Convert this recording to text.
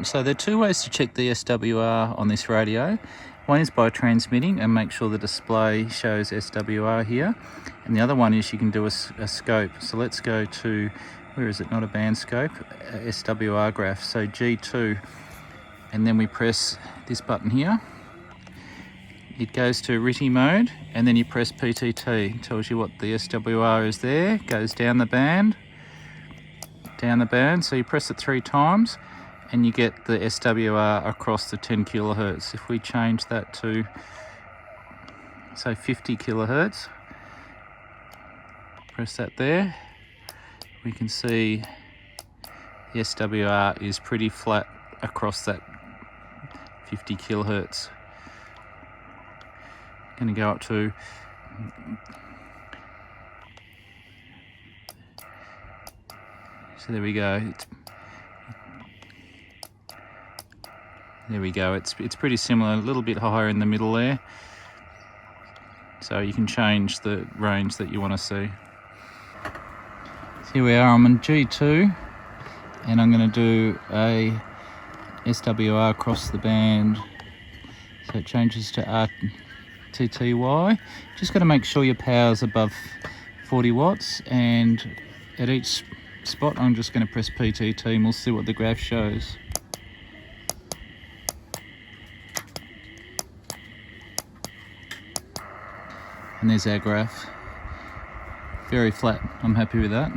So there are two ways to check the SWR on this radio. One is by transmitting and make sure the display shows SWR here. And the other one is you can do a scope. So let's go to, where is it, not a band scope, a SWR graph. So G2, and then we press this button here. It goes to RTTY mode, and then you press PTT. It tells you what the SWR is there, goes down the band. So you press it 3 times and you get the SWR across the 10 kilohertz. If we change that to, say, 50 kilohertz, press that there, we can see the SWR is pretty flat across that 50 kilohertz. Going to go up to so there we go. There we go. It's pretty similar, a little bit higher in the middle there. So you can change the range that you want to see. So here we are. I'm on G2, and I'm going to do a SWR across the band. So it changes to RTTY. Just got to make sure your power's above 40 watts, and at each spot I'm just going to press PTT and we'll see what the graph shows. And there's our graph. Very flat. I'm happy with that.